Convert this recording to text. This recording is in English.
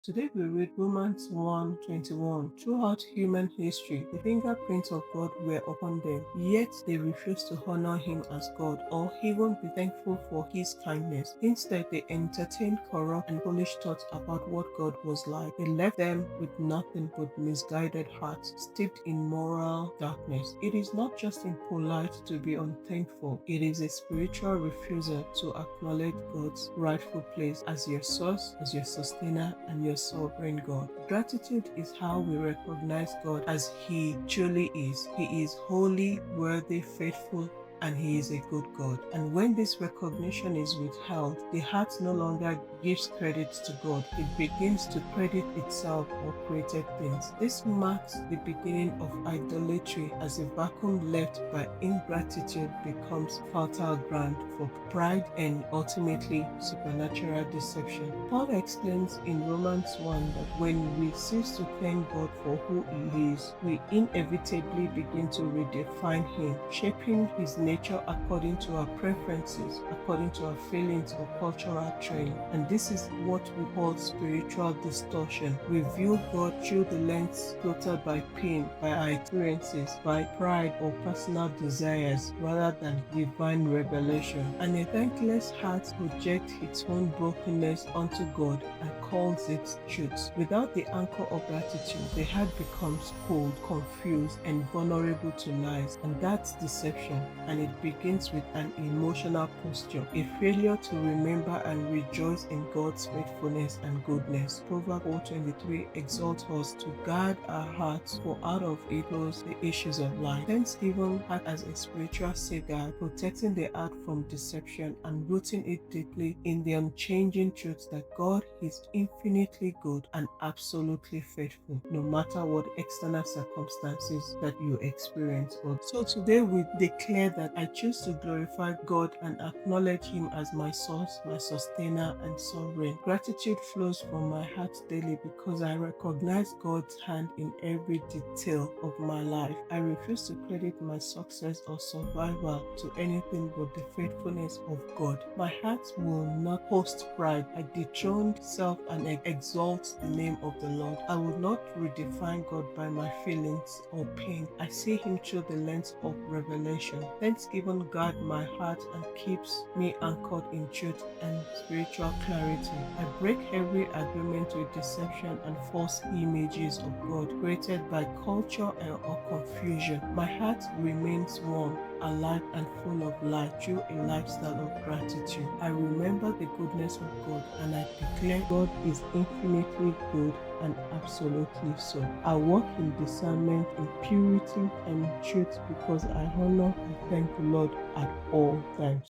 Today we read Romans 1:21. Throughout human history, the fingerprints of God were upon them, yet they refused to honor Him as God or even be thankful for His kindness. Instead, they entertained corrupt and foolish thoughts about what God was like. They left them with nothing but misguided hearts, steeped in moral darkness. It is not just impolite to be unthankful, it is a spiritual refusal to acknowledge God's rightful place as your source, as your sustainer, and your sovereign God. Gratitude is how we recognize God as He truly is. He is holy, worthy, faithful, and He is a good God. And when this recognition is withheld, the heart no longer gives credit to God. It begins to credit itself or created things. This marks the beginning of idolatry, as a vacuum left by ingratitude becomes fertile ground for pride and ultimately supernatural deception. Paul explains in Romans 1 that when we cease to thank God for who He is, we inevitably begin to redefine Him, shaping His nature according to our preferences, according to our feelings or cultural training. And this is what we call spiritual distortion. We view God through the lens filtered by pain, by our experiences, by pride or personal desires, rather than divine revelation. And a thankless heart projects its own brokenness onto God and calls it truth. Without the anchor of gratitude, the heart becomes cold, confused, and vulnerable to lies. And that's deception. And it begins with an emotional posture, a failure to remember and rejoice in God's faithfulness and goodness. Proverbs 4:23 exalts us to guard our hearts, for out of it flows the issues of life. Thanksgiving acts as a spiritual safeguard, protecting the heart from deception and rooting it deeply in the unchanging truth that God is infinitely good and absolutely faithful, no matter what external circumstances that you experience. So today we declare that I choose to glorify God and acknowledge Him as my source, my sustainer, and sovereign. Gratitude flows from my heart daily because I recognize God's hand in every detail of my life. I refuse to credit my success or survival to anything but the faithfulness of God. My heart will not host pride. I dethrone self and exalt the name of the Lord. I will not redefine God by my feelings or pain. I see Him through the lens of revelation. Thanksgiving guards my heart and keeps me anchored in truth and spiritual clarity. I break every agreement with deception and false images of God created by culture or confusion. My heart remains warm, alive, and full of light through a lifestyle of gratitude. I remember the goodness of God and I declare God is infinitely good and absolutely so. I walk in discernment, in purity, and in truth because I honor and thank the Lord at all times.